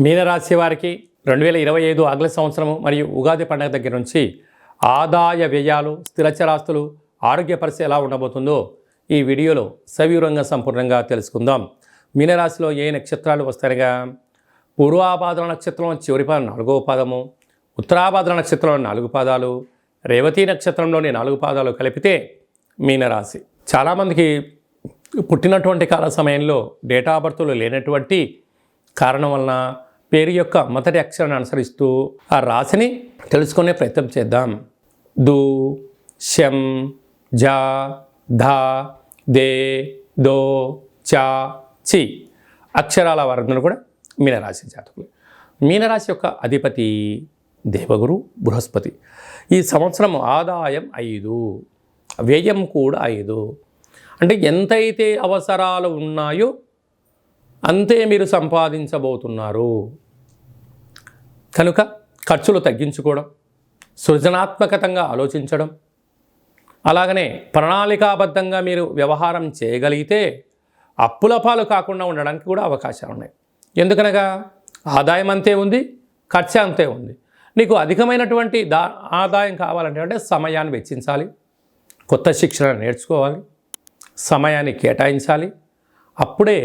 మీనరాశి వారికి 2025 ఆంగ్ల సంవత్సరము మరియు ఉగాది పండుగ దగ్గర నుంచి ఆదాయ వ్యయాలు, స్థిరచరాస్తులు, ఆరోగ్య పరిస్థితి ఎలా ఉండబోతుందో ఈ వీడియోలో సవివరంగా సంపూర్ణంగా తెలుసుకుందాం. మీనరాశిలో ఏ నక్షత్రాలు వస్తాయిగా? పూర్వాభాద్ర నక్షత్రం చివరి పాదం 4వ పాదము, ఉత్తరాభాద్ర నక్షత్రంలో 4 పాదాలు, రేవతి నక్షత్రంలోని 4 పాదాలు కలిపితే మీనరాశి. చాలామందికి పుట్టినటువంటి కాల సమయంలో డేటా ఆఫ్ బర్త్లు లేనటువంటి కారణం వలన పేరు యొక్క మొదటి అక్షరాన్ని అనుసరిస్తూ ఆ రాశిని తెలుసుకునే ప్రయత్నం చేద్దాం. దు, శం, జ, ధ, దే, దో, చ, చి అక్షరాల వారందరూ కూడా మీనరాశి జాతకులు. మీనరాశి యొక్క అధిపతి దేవగురు బృహస్పతి. ఈ సంవత్సరం ఆదాయం 5, వ్యయం కూడా 5. అంటే ఎంతైతే అవసరాలు ఉన్నాయో అంతే మీరు సంపాదించబోతున్నారు. కనుక ఖర్చులు తగ్గించుకోవడం, సృజనాత్మకంగా ఆలోచించడం, అలాగనే ప్రణాళికాబద్ధంగా మీరు వ్యవహారం చేయగలిగితే అప్పుల పాలు కాకుండా ఉండడానికి కూడా అవకాశాలు ఉన్నాయి. ఎందుకనగా ఆదాయం అంతే ఉంది, ఖర్చు అంతే ఉంది. నీకు అధికమైనటువంటి ఆదాయం కావాలంటే సమయాన్ని వెచ్చించాలి, కొత్త శిక్షణ నేర్చుకోవాలి, సమయాన్ని కేటాయించాలి. అప్పుడే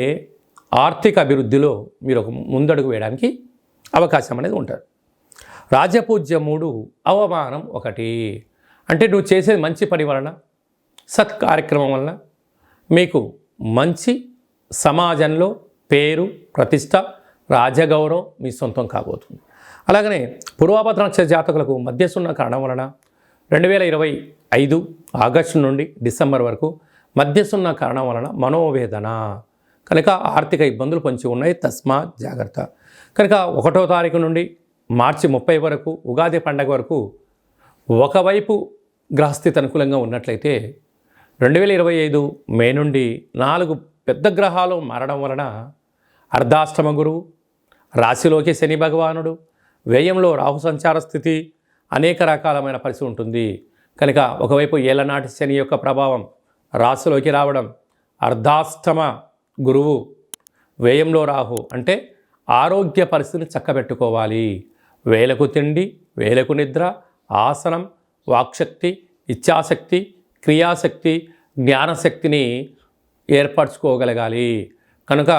ఆర్థిక అభివృద్ధిలో మీరు ఒక ముందడుగు వేయడానికి అవకాశం అనేది ఉంటుంది. రాజపూజ్యం 3, అవమానం 1. అంటే నువ్వు చేసే మంచి పని వలన, సత్కార్యక్రమం వలన మీకు మంచి సమాజంలో పేరు, ప్రతిష్ట, రాజగౌరవం మీ సొంతం కాబోతుంది. అలాగనే పూర్వాభద్ర నక్షత్ర జాతకులకు మధ్యసున్న కారణం వలన 2025 ఆగస్టు నుండి డిసెంబర్ వరకు మధ్యసున్న కారణం వలన మనోవేదన, కనుక ఆర్థిక ఇబ్బందులు పొంచి ఉన్నాయి. తస్మాత్ జాగ్రత్త. కనుక 1వ తారీఖు నుండి మార్చి 30 వరకు ఉగాది పండగ వరకు ఒకవైపు గ్రహస్థితి అనుకూలంగా ఉన్నట్లయితే 2025 మే నుండి 4 పెద్ద గ్రహాలు మారడం వలన అర్ధాష్టమ గురువు, రాశిలోకి శని భగవానుడు, వ్యయంలో రాహు సంచార స్థితి, అనేక రకాలమైన పరిస్థితి ఉంటుంది. కనుక ఒకవైపు ఏళ్ళనాటి శని యొక్క ప్రభావం రాశిలోకి రావడం, అర్ధాష్టమ గురువు, వ్యయంలో రాహు, అంటే ఆరోగ్య పరిస్థితిని చక్కబెట్టుకోవాలి. వేలకు తిండి, వేలకు నిద్ర, ఆసనం, వాక్శక్తి, ఇచ్ఛాశక్తి, క్రియాశక్తి, జ్ఞానశక్తిని ఏర్పరచుకోగలగాలి. కనుక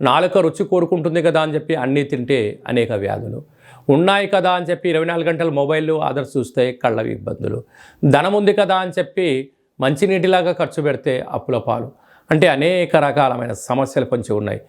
నాలుక రుచి కోరుకుంటుంది కదా అని చెప్పి అన్నీ తింటే అనేక వ్యాధులు ఉన్నాయి కదా అని చెప్పి 24 గంటలు మొబైల్లో ఆదర్శ చూస్తే కళ్ళ ఇబ్బందులు, ధనం ఉంది కదా అని చెప్పి మంచినీటిలాగా ఖర్చు పెడితే అప్పుల పాలు, అంటే అనేక రకాలమైన సమస్యలు పొంచి ఉన్నాయి.